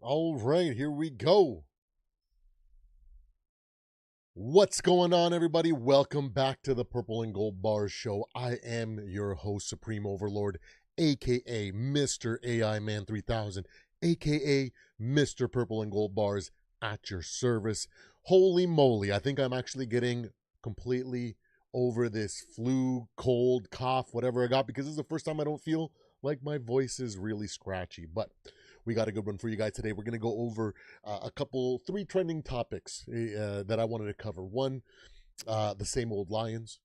All right, here we go. What's going on, everybody? Welcome back to the Purple and Gold Bars Show. I am your host, Supreme Overlord, aka Mr. AI Man 3000, aka Mr. Purple and Gold Bars at your service. Holy moly, I think I'm actually getting completely over this flu, cold, cough, whatever I got, because this is the first time I don't feel like my voice is really scratchy. But we got a good one for you guys today. We're going to go over three trending topics that I wanted to cover. One, the same old Lions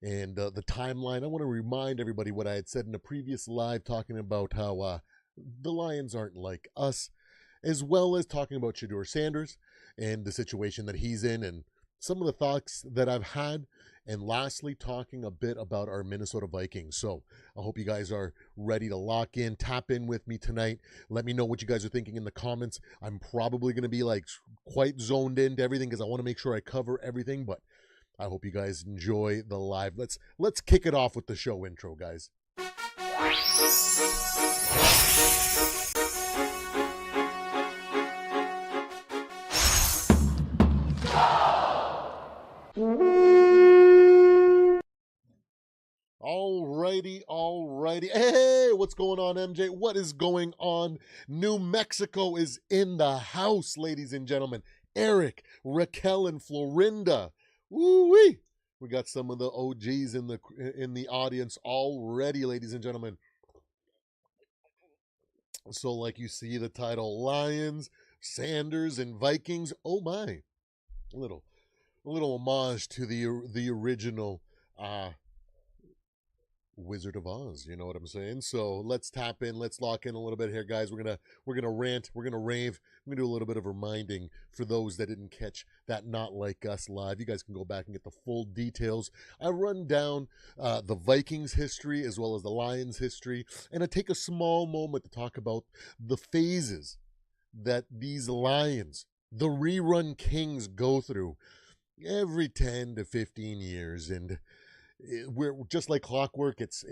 and the timeline. I want to remind everybody what I had said in a previous live talking about how the Lions aren't like us, as well as talking about Shedure Sanders and the situation that he's in and some of the thoughts that I've had. And lastly, talking a bit about our Minnesota Vikings. So I hope you guys are ready to lock in, tap in with me tonight. Let me know what you guys are thinking in the comments. I'm probably going to be like quite zoned into everything because I want to make sure I cover everything. But I hope you guys enjoy the live. Let's kick it off with the show intro, guys. Alrighty. Hey, what's going on, MJ? What is going on? New Mexico is in the house, ladies and gentlemen. Eric, Raquel, and Florinda. Woo-wee. We got some of the OGs in the audience already, ladies and gentlemen. So, like you see the title, Lions, Sanders, and Vikings. Oh my. A little homage to the original Wizard of Oz, you know what I'm saying? So let's tap in, let's lock in a little bit here, guys. We're gonna rant, we're gonna rave, we're gonna do a little bit of reminding for those that didn't catch that Not Like Us live. You guys can go back and get the full details. I run down the Vikings history as well as the Lions history, and I take a small moment to talk about the phases that these Lions, the Rerun Kings, go through every 10 to 15 years. And we're just like clockwork. It's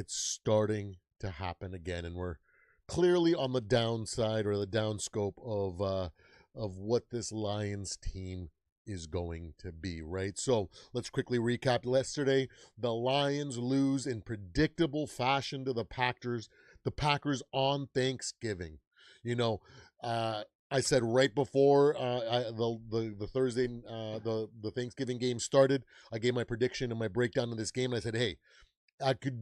starting to happen again, and we're clearly on the downside or the downscope of what this Lions team is going to be, right? So let's quickly recap. Yesterday, the Lions lose in predictable fashion to the Packers. The Packers on Thanksgiving. You know, I said right before the Thursday the Thanksgiving game started, I gave my prediction and my breakdown of this game, and I said, hey, I could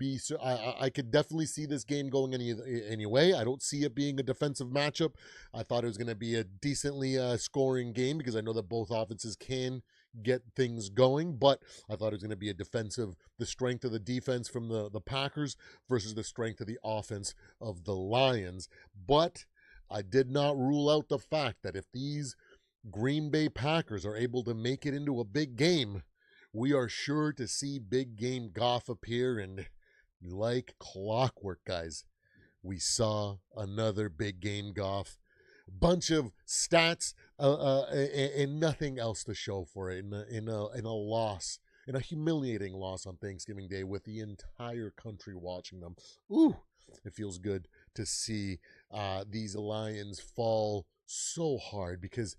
definitely see this game going any way. I don't see it being a defensive matchup. I thought it was going to be a decently scoring game because I know that both offenses can get things going, but I thought it was going to be the strength of the defense from the Packers versus the strength of the offense of the Lions. But I did not rule out the fact that if these Green Bay Packers are able to make it into a big game, we are sure to see big game Goff appear. And like clockwork, guys, we saw another big game Goff. Bunch of stats and nothing else to show for it in a loss, in a humiliating loss on Thanksgiving Day with the entire country watching them. Ooh, it feels good to see these Lions fall so hard because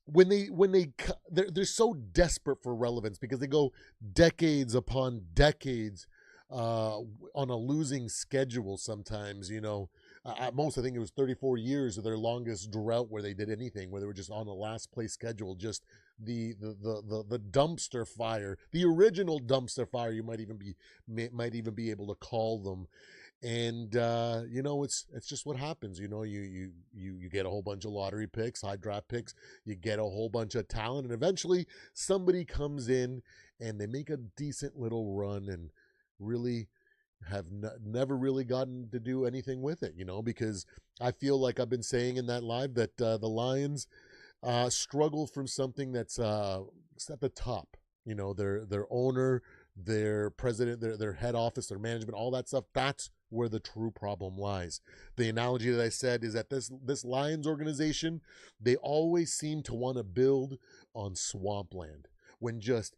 they're so desperate for relevance because they go decades upon decades on a losing schedule sometimes, you know. At most, I think it was 34 years of their longest drought where they did anything, where they were just on a last place schedule, just the dumpster fire, the original dumpster fire. You might even be able to call them. And you know, it's just what happens. You know, you get a whole bunch of lottery picks, high draft picks. You get a whole bunch of talent, and eventually somebody comes in and they make a decent little run and really have never really gotten to do anything with it. You know, because I feel like I've been saying in that live that the Lions struggle from something that's at the top. You know, their owner, their president, their head office, their management, all that stuff. That's where the true problem lies. The analogy that I said is that this Lions organization, they always seem to want to build on swampland when just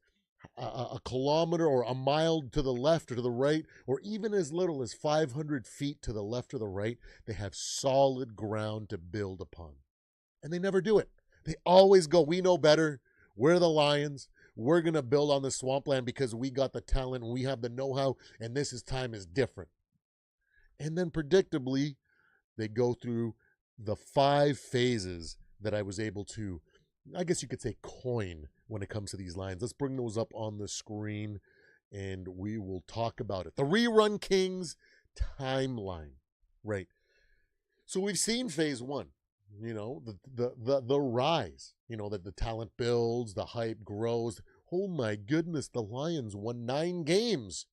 a kilometer or a mile to the left or to the right, or even as little as 500 feet to the left or the right, they have solid ground to build upon. And they never do it. They always go, we know better. We're the Lions. We're going to build on the swampland because we got the talent and we have the know-how, and time is different. And then predictably, they go through the 5 phases that I was able to, I guess you could say, coin when it comes to these lines. Let's bring those up on the screen and we will talk about it. The Rerun Kings timeline, right? So we've seen phase 1, the rise, that the talent builds, the hype grows. Oh my goodness, the Lions won 9 games.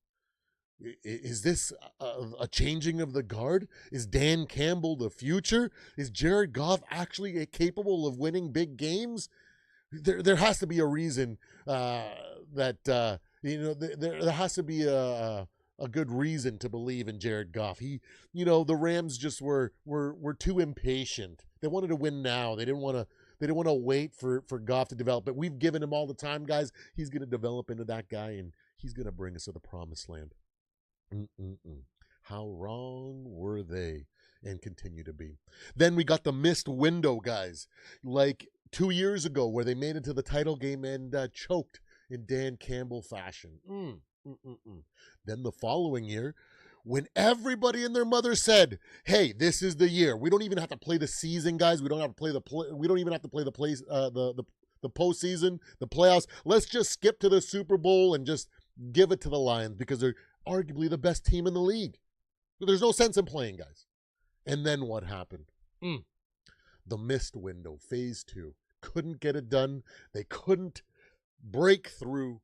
Is this a changing of the guard? Is Dan Campbell the future? Is Jared Goff actually capable of winning big games? There has to be a reason that there has to be a good reason to believe in Jared Goff. The Rams just were too impatient. They wanted to win now. They didn't want to wait for Goff to develop. But we've given him all the time, guys. He's going to develop into that guy, and he's going to bring us to the promised land. How wrong were they, and continue to be. Then we got the missed window, guys, like 2 years ago where they made it to the title game and choked in Dan Campbell fashion. Then the following year, when everybody and their mother said, hey, this is the year. We don't even have to play the season, guys. We don't have to play we don't even have to play the postseason, the playoffs. Let's just skip to the Super Bowl and just give it to the Lions because they're arguably the best team in the league. There's no sense in playing, guys. And then what happened? The missed window, phase 2. Couldn't get it done. They couldn't break through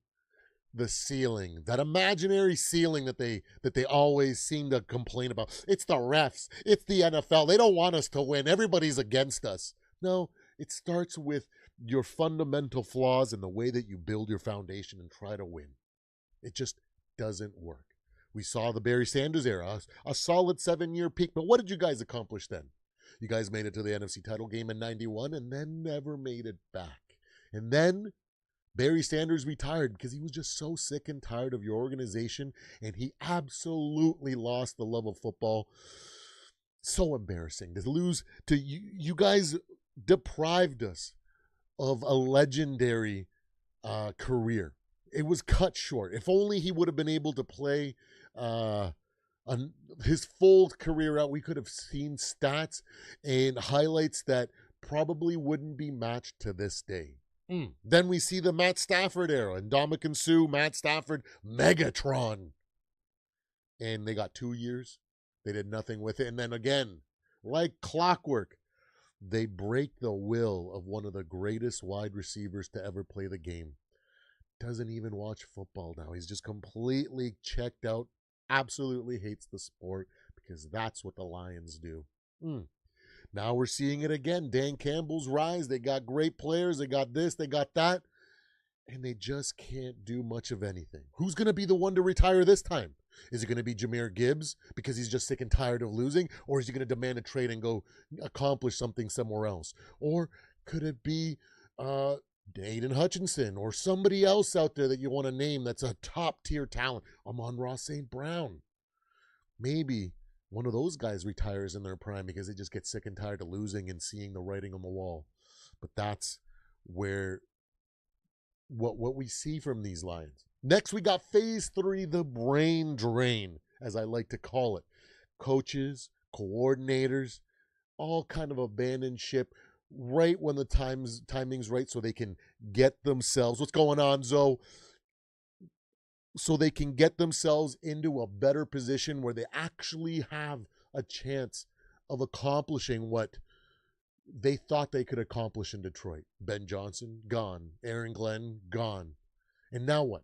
the ceiling, that imaginary ceiling that they always seem to complain about. It's the refs. It's the NFL. They don't want us to win. Everybody's against us. No, it starts with your fundamental flaws in the way that you build your foundation and try to win. It just doesn't work. We saw the Barry Sanders era, a solid 7-year peak. But what did you guys accomplish then? You guys made it to the NFC title game in 91 and then never made it back. And then Barry Sanders retired because he was just so sick and tired of your organization, and he absolutely lost the love of football. So embarrassing to lose to you. You guys deprived us of a legendary career. It was cut short. If only he would have been able to play his full career out, we could have seen stats and highlights that probably wouldn't be matched to this day. Then we see the Matt Stafford era, and Ndamukong Suh, Matt Stafford, Megatron. And they got 2 years. They did nothing with it. And then again, like clockwork, they break the will of one of the greatest wide receivers to ever play the game. Doesn't even watch football now. He's just completely checked out, absolutely hates the sport because that's what the Lions do. Now we're seeing it again. Dan Campbell's rise. They got great players. They got this, they got that, and they just can't do much of anything. Who's going to be the one to retire this time? Is it going to be Jahmyr Gibbs because he's just sick and tired of losing? Or is he going to demand a trade and go accomplish something somewhere else? Or could it be Aiden Hutchinson or somebody else out there that you want to name that's a top-tier talent? Amon-Ra St. Brown. Maybe one of those guys retires in their prime because they just get sick and tired of losing and seeing the writing on the wall. But that's where what we see from these Lions. Next, we got phase 3, the brain drain, as I like to call it. Coaches, coordinators, all kind of abandon ship right when the timing's right so they can get themselves, what's going on, Zoe? So they can get themselves into a better position where they actually have a chance of accomplishing what they thought they could accomplish in Detroit. Ben Johnson, gone. Aaron Glenn, gone. And now what?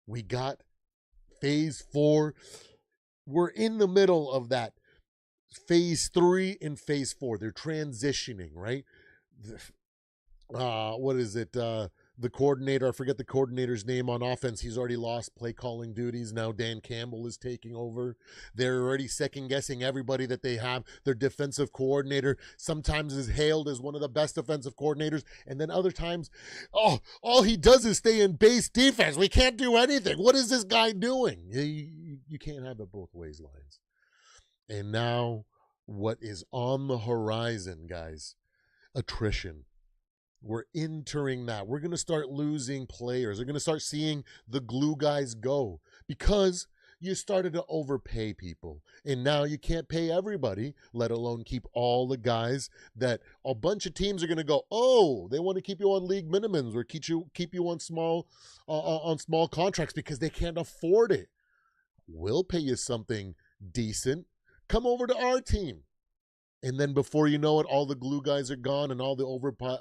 We got phase 4. We're in the middle of that. Phase 3 and phase 4. They're transitioning, right? What is it? The coordinator, I forget the coordinator's name on offense. He's already lost play calling duties. Now Dan Campbell is taking over. They're already second guessing everybody that they have. Their defensive coordinator sometimes is hailed as one of the best defensive coordinators. And then other times, all he does is stay in base defense. We can't do anything. What is this guy doing? You can't have it both ways, Lions. And now what is on the horizon, guys, attrition. We're entering that. We're going to start losing players. We're going to start seeing the glue guys go because you started to overpay people. And now you can't pay everybody, let alone keep all the guys that a bunch of teams are going to go, oh, they want to keep you on league minimums or keep you on small contracts because they can't afford it. We'll pay you something decent. Come over to our team. And then before you know it, all the glue guys are gone and all the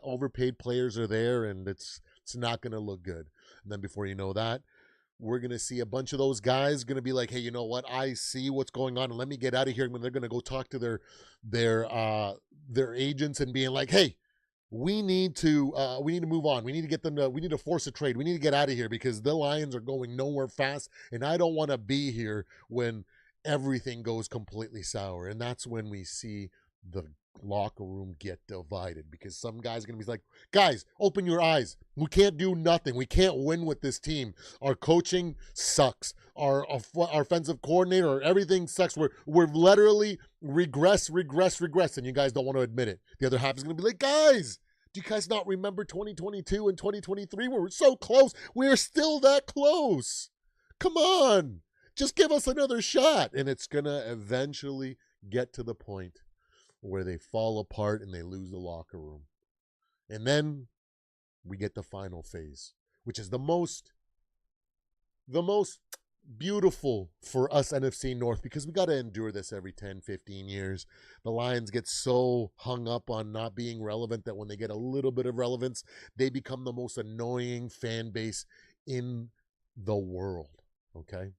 overpaid players are there, and it's not going to look good. And then before you know that, we're going to see a bunch of those guys going to be like, hey, you know what? I see what's going on, and let me get out of here. When they're going to go talk to their agents and being like, hey, we need to move on. We need to get them we need to force a trade. We need to get out of here because the Lions are going nowhere fast, and I don't want to be here when everything goes completely sour. And that's when we see the locker room get divided because some guys are going to be like, guys, open your eyes. We can't do nothing. We can't win with this team. Our coaching sucks. Our offensive coordinator, everything sucks. We're literally regress, and you guys don't want to admit it. The other half is going to be like, guys, do you guys not remember 2022 and 2023 where we're so close? We're still that close. Come on. Just give us another shot. And it's going to eventually get to the point where they fall apart and they lose the locker room. And then we get the final phase, which is the most beautiful for us NFC North because we got to endure this every 10, 15 years. The Lions get so hung up on not being relevant that when they get a little bit of relevance, they become the most annoying fan base in the world, okay?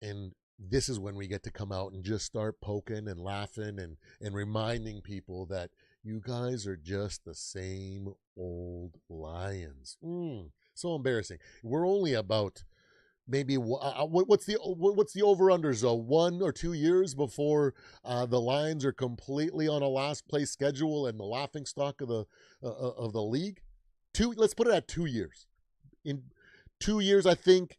And this is when we get to come out and just start poking and laughing and reminding people that you guys are just the same old Lions. So embarrassing. We're only about maybe what's the over-under, so 1 or 2 years before the Lions are completely on a last place schedule and the laughing stock of the league. Let's put it at 2 years. In 2 years, I think.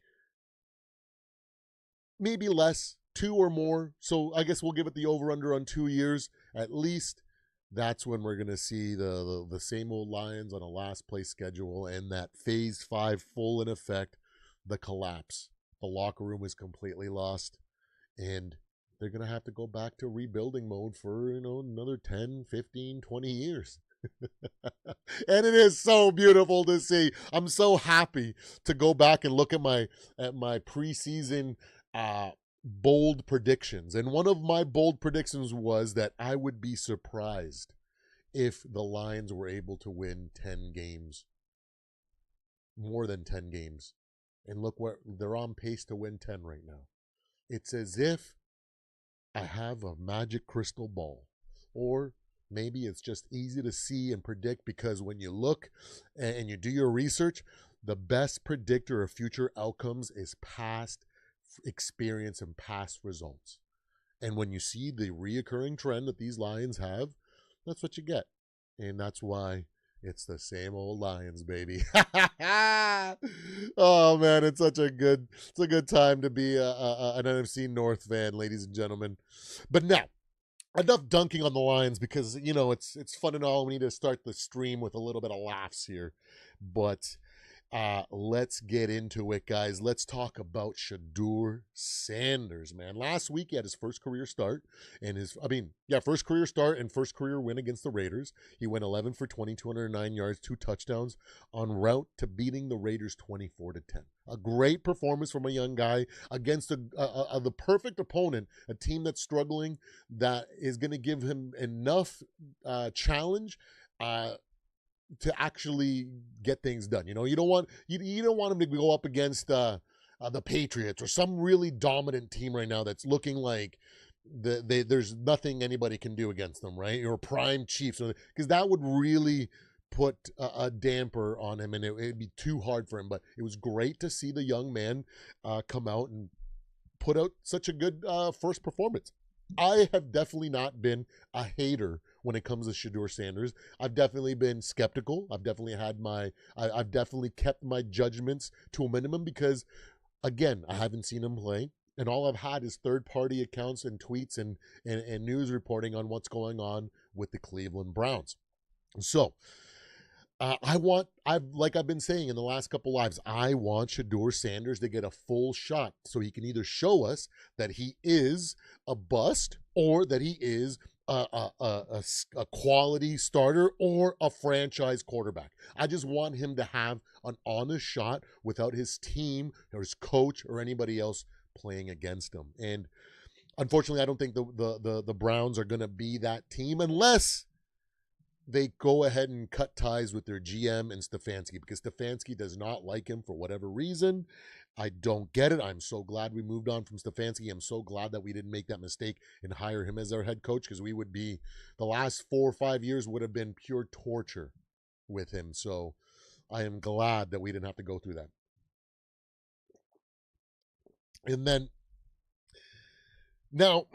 Maybe less, 2 or more. So I guess we'll give it the over-under on 2 years. At least that's when we're going to see the same old Lions on a last place schedule and that phase 5 full in effect, the collapse. The locker room is completely lost and they're going to have to go back to rebuilding mode for, another 10, 15, 20 years. And it is so beautiful to see. I'm so happy to go back and look at my preseason bold predictions. And one of my bold predictions was that I would be surprised if the Lions were able to win 10 games, more than 10 games. And look where they're on pace to win 10 right now. It's as if I have a magic crystal ball, or maybe it's just easy to see and predict because when you look and you do your research, the best predictor of future outcomes is past experience and past results. And when you see the reoccurring trend that these Lions have, that's what you get. And that's why it's the same old Lions, baby. Oh man, it's a good time to be an NFC North fan, ladies and gentlemen. But now, enough dunking on the Lions because it's fun and all. We need to start the stream with a little bit of laughs here, but let's get into it, guys. Let's talk about Shedure Sanders, man. Last week he had his first career start and first career start and first career win against the Raiders. He went 11 for 20, 209 yards, 2 touchdowns en route to beating the Raiders 24-10. A great performance from a young guy against the perfect opponent, a team that's struggling, that is going to give him enough challenge to actually get things done. You don't want him to go up against the Patriots or some really dominant team right now that's looking like there's nothing anybody can do against them, right? Or prime Chiefs, because that would really put a damper on him and it'd be too hard for him. But it was great to see the young man come out and put out such a good first performance. I have definitely not been a hater when it comes to Shedure Sanders. I've definitely been skeptical. I've definitely kept my judgments to a minimum because, again, I haven't seen him play. And all I've had is third-party accounts and tweets and news reporting on what's going on with the Cleveland Browns. So like I've been saying in the last couple lives, I want Shedure Sanders to get a full shot so he can either show us that he is a bust or that he is a quality starter or a franchise quarterback. I just want him to have an honest shot without his team or his coach or anybody else playing against him. And unfortunately, I don't think the Browns are going to be that team unless they go ahead and cut ties with their GM and Stefanski, because Stefanski does not like him for whatever reason. I don't get it. I'm so glad we moved on from Stefanski. I'm so glad that we didn't make that mistake and hire him as our head coach, because we would be, the last 4 or 5 years would have been pure torture with him. So I am glad that we didn't have to go through that. And then now,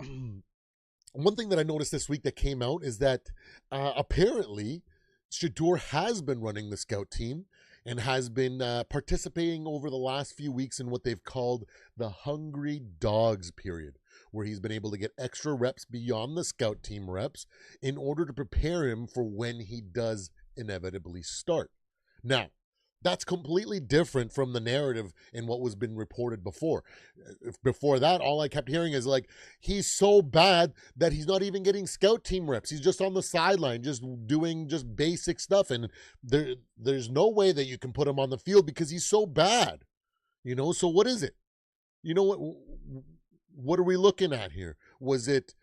one thing that I noticed this week that came out is that apparently Shedure has been running the scout team and has been participating over the last few weeks in what they've called the Hungry Dogs period, where he's been able to get extra reps beyond the scout team reps in order to prepare him for when he does inevitably start. Now, that's completely different from the narrative and what was been reported before. Before that, all I kept hearing is like, he's so bad that he's not even getting scout team reps. He's just on the sideline, just doing just basic stuff. And there's no way that you can put him on the field because he's so bad. So what is it? What are we looking at here? Was it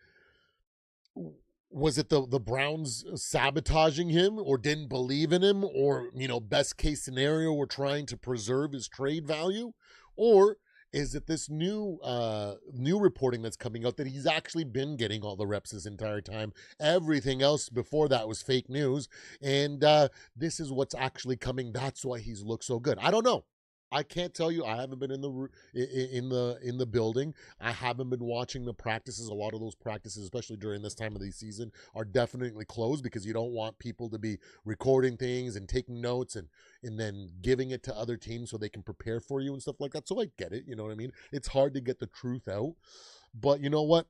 the Browns sabotaging him or didn't believe in him, or, best case scenario, we're trying to preserve his trade value? Or is it this new reporting that's coming out that he's actually been getting all the reps this entire time? Everything else before that was fake news. And this is what's actually coming. That's why he's looked so good. I don't know. I can't tell you. I haven't been in the building. I haven't been watching the practices. A lot of those practices, especially during this time of the season, are definitely closed because you don't want people to be recording things and taking notes and then giving it to other teams so they can prepare for you and stuff like that. So I get it. You know what I mean? It's hard to get the truth out. But you know what?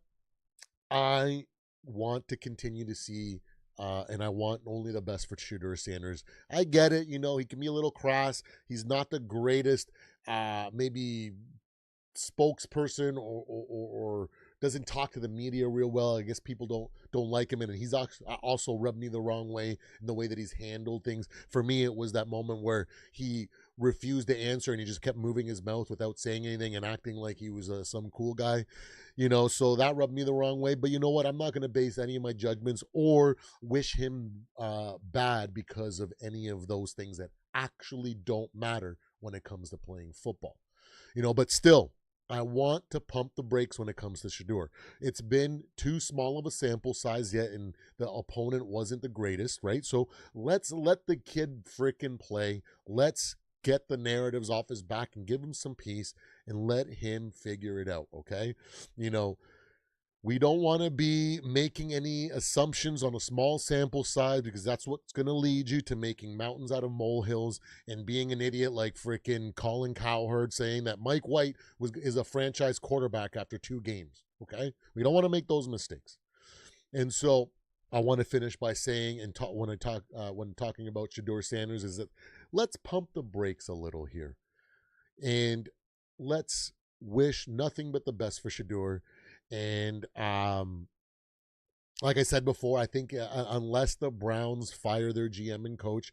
I want to continue to see and I want only the best for Shedure Sanders. I get it. He can be a little crass. He's not the greatest, maybe spokesperson or doesn't talk to the media real well. I guess people don't like him, and he's also rubbed me the wrong way in the way that he's handled things. For me, it was that moment where he refused to answer and he just kept moving his mouth without saying anything and acting like he was some cool guy, so that rubbed me the wrong way. But you know what? I'm not going to base any of my judgments or wish him bad because of any of those things that actually don't matter when it comes to playing football. But still, I want to pump the brakes when it comes to Shedure. It's been too small of a sample size yet, and the opponent wasn't the greatest, right? So let's let the kid frickin' play. Let's get the narratives off his back and give him some peace and let him figure it out, okay? We don't want to be making any assumptions on a small sample size, because that's what's going to lead you to making mountains out of molehills and being an idiot like freaking Colin Cowherd saying that Mike White is a franchise quarterback after 2 games, okay? We don't want to make those mistakes. And so I want to finish by saying, and when talking about Shedure Sanders, is that let's pump the brakes a little here. And let's wish nothing but the best for Shedure. And like I said before, I think unless the Browns fire their GM and coach,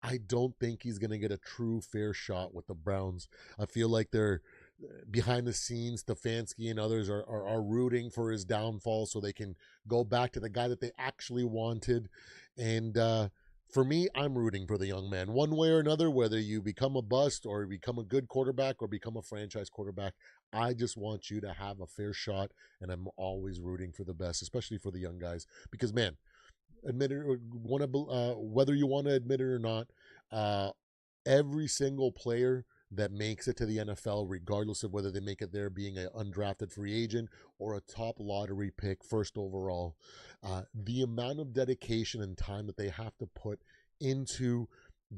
I don't think he's going to get a true fair shot with the Browns. I feel like they're behind the scenes. Stefanski and others are rooting for his downfall so they can go back to the guy that they actually wanted. And for me, I'm rooting for the young man one way or another, whether you become a bust or become a good quarterback or become a franchise quarterback. I just want you to have a fair shot, and I'm always rooting for the best, especially for the young guys. Because, man, admit it, whether you want to admit it or not, every single player that makes it to the NFL, regardless of whether they make it there being an undrafted free agent or a top lottery pick, first overall, the amount of dedication and time that they have to put into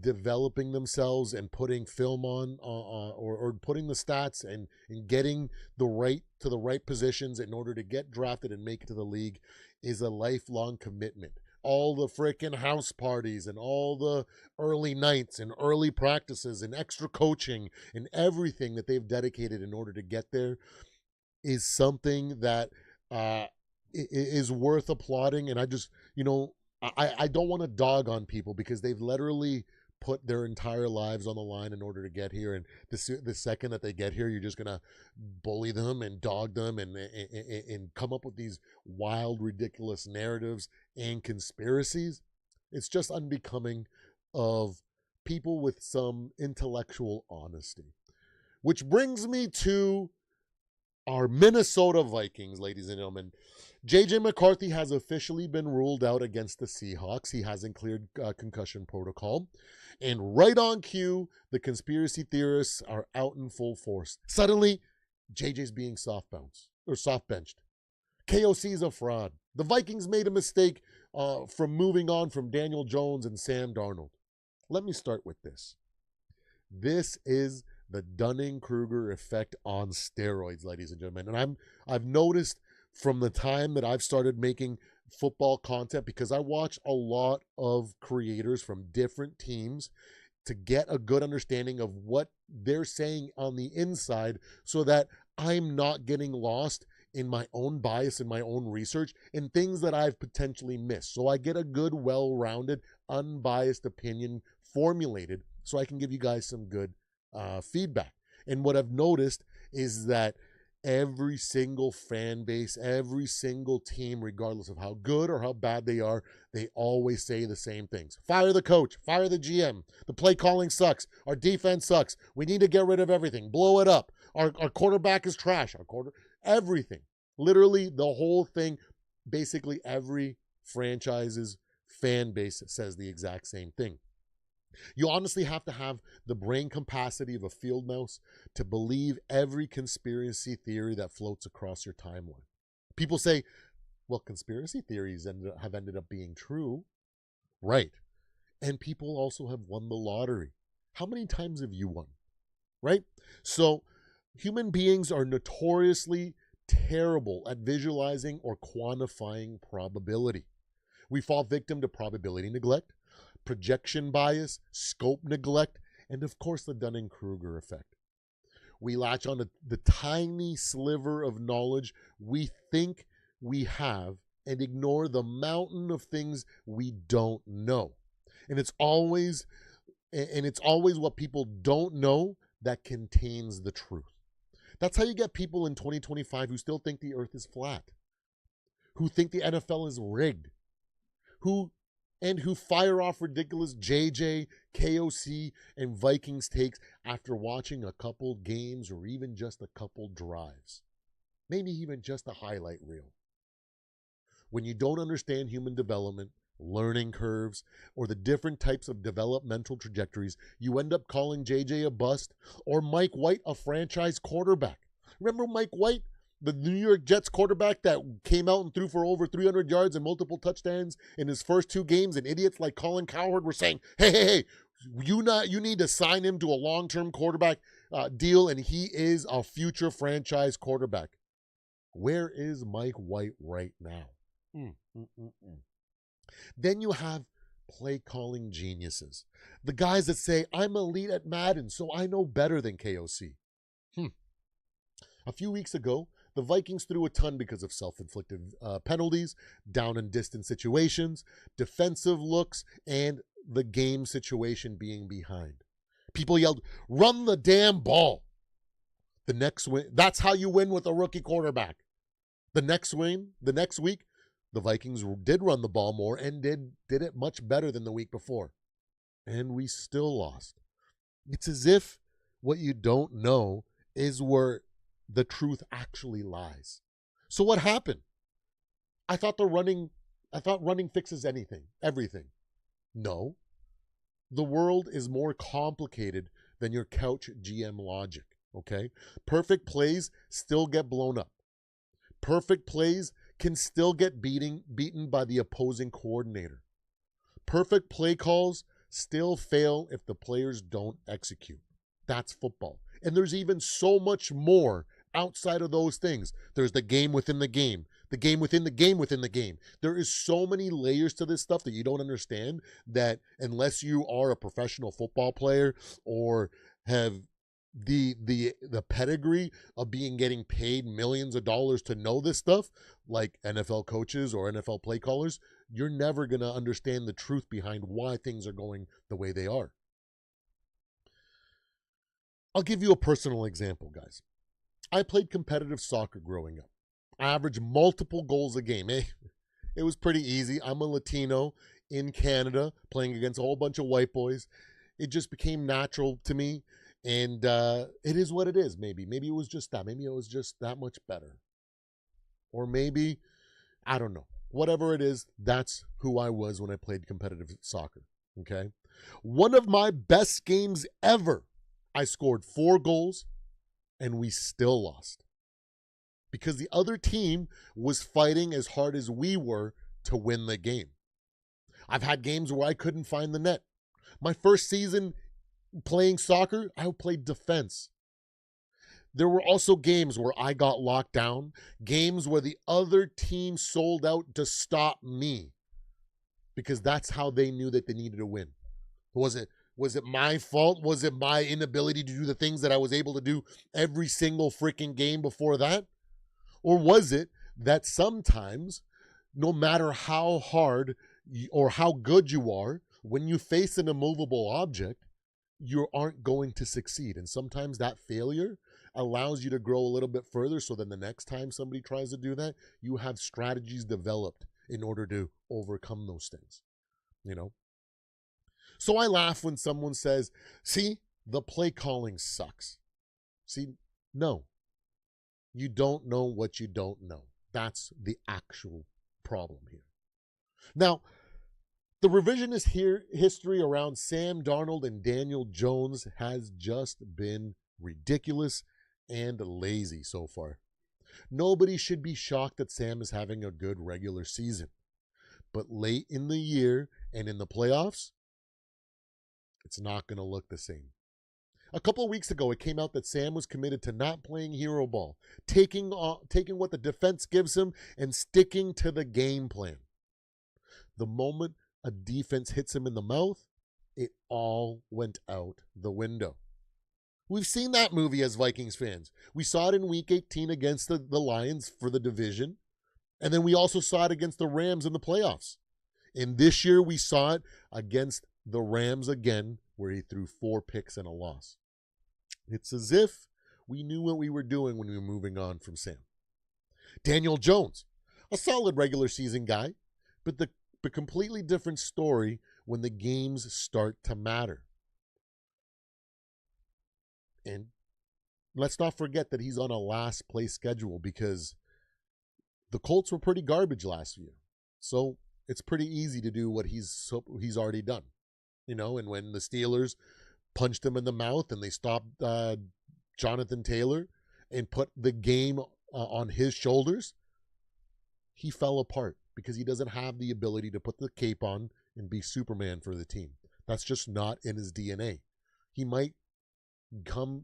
developing themselves and putting film on or putting the stats and getting the right positions in order to get drafted and make it to the league is a lifelong commitment. All the freaking house parties and all the early nights and early practices and extra coaching and everything that they've dedicated in order to get there is something that is worth applauding. And I just, I don't want to dog on people because they've literally put their entire lives on the line in order to get here. And the second that they get here, you're just going to bully them and dog them and come up with these wild, ridiculous narratives and conspiracies. It's just unbecoming of people with some intellectual honesty. Which brings me to our Minnesota Vikings, ladies and gentlemen. J.J. McCarthy has officially been ruled out against the Seahawks. He hasn't cleared concussion protocol. And right on cue, the conspiracy theorists are out in full force. Suddenly, J.J.'s being soft-benched. KOC is a fraud. The Vikings made a mistake from moving on from Daniel Jones and Sam Darnold. Let me start with this. This is the Dunning-Kruger effect on steroids, ladies and gentlemen. And I've noticed from the time that I've started making football content, because I watch a lot of creators from different teams to get a good understanding of what they're saying on the inside so that I'm not getting lost in my own bias and my own research and things that I've potentially missed. So I get a good, well-rounded, unbiased opinion formulated so I can give you guys some good feedback. And what I've noticed is that every single fan base, every single team, regardless of how good or how bad they are, they always say the same things. Fire the coach, fire the GM. The play calling sucks. Our defense sucks. We need to get rid of everything. Blow it up. Our quarterback is trash. Everything. Literally the whole thing. Basically every franchise's fan base says the exact same thing. You honestly have to have the brain capacity of a field mouse to believe every conspiracy theory that floats across your timeline. People say, well, conspiracy theories have ended up being true. Right. And people also have won the lottery. How many times have you won? Right? So human beings are notoriously terrible at visualizing or quantifying probability. We fall victim to probability neglect, projection bias, scope neglect, and of course the Dunning-Kruger effect. We latch on to the tiny sliver of knowledge we think we have and ignore the mountain of things we don't know. And it's always what people don't know that contains the truth. That's how you get people in 2025 who still think the earth is flat, who think the NFL is rigged, who fire off ridiculous JJ, KOC, and Vikings takes after watching a couple games or even just a couple drives. Maybe even just a highlight reel. When you don't understand human development, learning curves, or the different types of developmental trajectories, you end up calling JJ a bust or Mike White a franchise quarterback. Remember Mike White? The New York Jets quarterback that came out and threw for over 300 yards and multiple touchdowns in his first 2 games, and idiots like Colin Cowherd were saying, hey, you need to sign him to a long-term quarterback deal, and he is a future franchise quarterback. Where is Mike White right now? Then you have play-calling geniuses. The guys that say, I'm elite at Madden, so I know better than KOC. A few weeks ago, the Vikings threw a ton because of self-inflicted penalties, down and distance situations, defensive looks, and the game situation being behind. People yelled, run the damn ball. The next win, that's how you win with a rookie quarterback. The next week, the Vikings did run the ball more and did it much better than the week before. And we still lost. It's as if what you don't know is where the truth actually lies. So what happened? I thought running fixes everything. No. The world is more complicated than your couch GM logic, okay? Perfect plays still get blown up. Perfect plays can still get beaten by the opposing coordinator. Perfect play calls still fail if the players don't execute. That's football. And there's even so much more outside of those things. There's the game within the game, the game within the game within the game. There is so many layers to this stuff that you don't understand, that unless you are a professional football player or have the pedigree of getting paid millions of dollars to know this stuff, like NFL coaches or NFL play callers, you're never going to understand the truth behind why things are going the way they are. I'll give you a personal example, guys. I played competitive soccer growing up. I averaged multiple goals a game. It was pretty easy. I'm a Latino in Canada playing against a whole bunch of white boys. It just became natural to me. And it is what it is, maybe. Maybe it was just that. Maybe it was just that much better. Or maybe, I don't know. Whatever it is, that's who I was when I played competitive soccer, okay? One of my best games ever, I scored 4 goals, and we still lost. Because the other team was fighting as hard as we were to win the game. I've had games where I couldn't find the net. My first season playing soccer, I played defense. There were also games where I got locked down, games where the other team sold out to stop me, because that's how they knew that they needed to win. Was it my fault? Was it my inability to do the things that I was able to do every single freaking game before that? Or was it that sometimes, no matter how hard or how good you are, when you face an immovable object, you aren't going to succeed. And sometimes that failure allows you to grow a little bit further, so then the next time somebody tries to do that, you have strategies developed in order to overcome those things, you know? So I laugh when someone says, see, the play calling sucks. See, no. You don't know what you don't know. That's the actual problem here. Now, the revisionist history around Sam Darnold and Daniel Jones has just been ridiculous and lazy so far. Nobody should be shocked that Sam is having a good regular season. But late in the year and in the playoffs, it's not going to look the same. A couple of weeks ago, it came out that Sam was committed to not playing hero ball, taking what the defense gives him and sticking to the game plan. The moment a defense hits him in the mouth, it all went out the window. We've seen that movie as Vikings fans. We saw it in Week 18 against the Lions for the division, and then we also saw it against the Rams in the playoffs. And this year, we saw it against the Rams again, where he threw 4 picks and a loss. It's as if we knew what we were doing when we were moving on from Sam. Daniel Jones, a solid regular season guy, but the completely different story when the games start to matter. And let's not forget that he's on a last place schedule, because the Colts were pretty garbage last year. So it's pretty easy to do what he's already done. You know, and when the Steelers punched him in the mouth and they stopped Jonathan Taylor and put the game on his shoulders, he fell apart because he doesn't have the ability to put the cape on and be Superman for the team. That's just not in his DNA. He might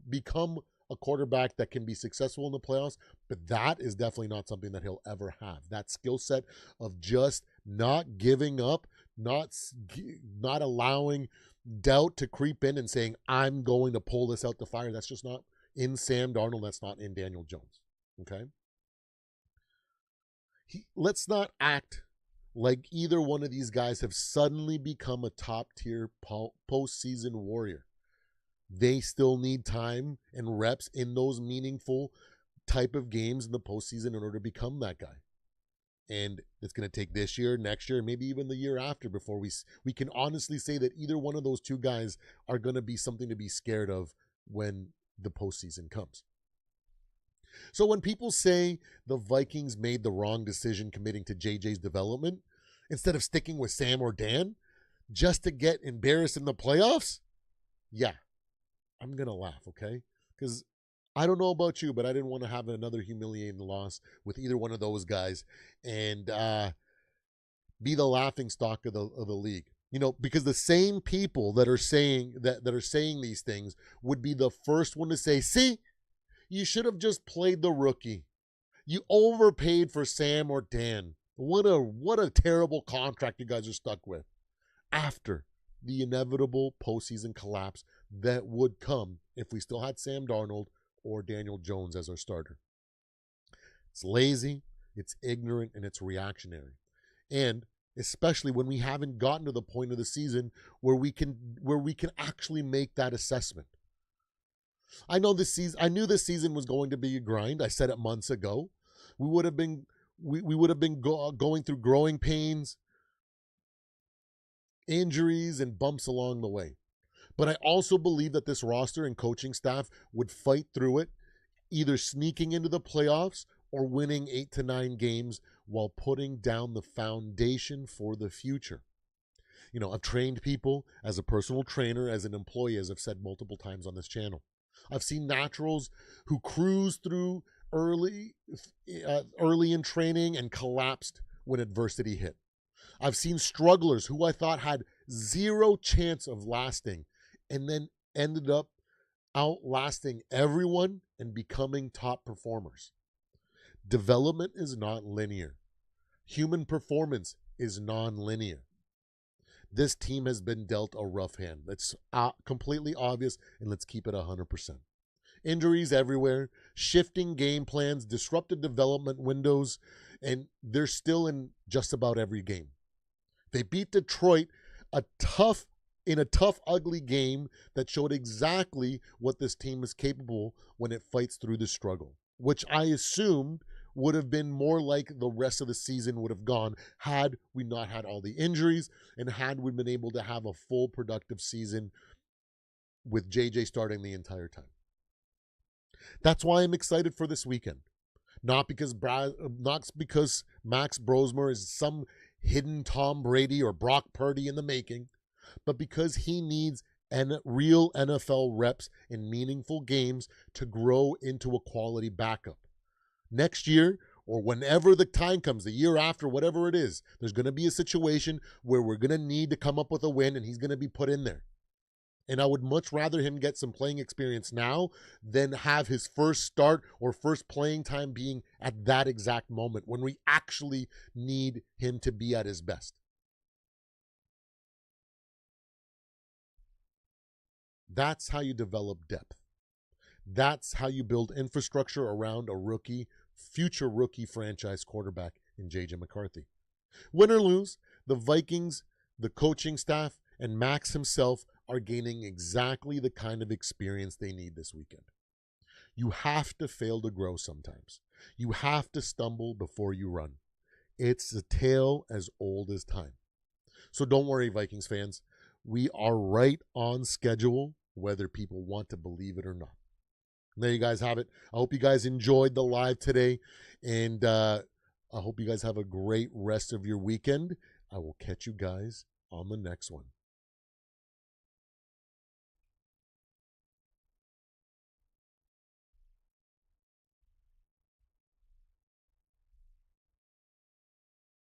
become a quarterback that can be successful in the playoffs, but that is definitely not something that he'll ever have. That skill set of just not giving up, not allowing doubt to creep in and saying, I'm going to pull this out the fire. That's just not in Sam Darnold. That's not in Daniel Jones. Okay? Let's not act like either one of these guys have suddenly become a top-tier postseason warrior. They still need time and reps in those meaningful type of games in the postseason in order to become that guy. And it's going to take this year, next year, maybe even the year after before we can honestly say that either one of those two guys are going to be something to be scared of when the postseason comes. So when people say the Vikings made the wrong decision committing to JJ's development, instead of sticking with Sam or Dan, just to get embarrassed in the playoffs, yeah, I'm going to laugh, okay? Because I don't know about you, but I didn't want to have another humiliating loss with either one of those guys and be the laughing stock of the league. Because the same people that are saying these things would be the first one to say, see, you should have just played the rookie. You overpaid for Sam or Dan. What a terrible contract you guys are stuck with. After the inevitable postseason collapse that would come if we still had Sam Darnold or Daniel Jones as our starter. It's lazy, it's ignorant, and it's reactionary. And especially when we haven't gotten to the point of the season where we can actually make that assessment. I knew this season was going to be a grind. I said it months ago. We would have been going through growing pains, injuries, and bumps along the way. But I also believe that this roster and coaching staff would fight through it, either sneaking into the playoffs or winning 8 to 9 games while putting down the foundation for the future. I've trained people as a personal trainer, as an employee, as I've said multiple times on this channel. I've seen naturals who cruised through early in training and collapsed when adversity hit. I've seen strugglers who I thought had zero chance of lasting and then ended up outlasting everyone and becoming top performers. Development is not linear. Human performance is non-linear. This team has been dealt a rough hand. That's completely obvious, and let's keep it 100%. Injuries everywhere, shifting game plans, disrupted development windows, and they're still in just about every game. They beat Detroit in a tough, ugly game that showed exactly what this team is capable when it fights through the struggle, which I assumed would have been more like the rest of the season would have gone had we not had all the injuries and had we been able to have a full productive season with JJ starting the entire time. That's why I'm excited for this weekend. Not because Max Brosmer is some hidden Tom Brady or Brock Purdy in the making, but because he needs real NFL reps in meaningful games to grow into a quality backup. Next year, or whenever the time comes, the year after, whatever it is, there's going to be a situation where we're going to need to come up with a win, and he's going to be put in there. And I would much rather him get some playing experience now than have his first start or first playing time being at that exact moment when we actually need him to be at his best. That's how you develop depth. That's how you build infrastructure around a future rookie franchise quarterback in J.J. McCarthy. Win or lose, the Vikings, the coaching staff, and Max himself are gaining exactly the kind of experience they need this weekend. You have to fail to grow sometimes. You have to stumble before you run. It's a tale as old as time. So don't worry, Vikings fans. We are right on schedule, whether people want to believe it or not. And there you guys have it. I hope you guys enjoyed the live today, and I hope you guys have a great rest of your weekend. I will catch you guys on the next one.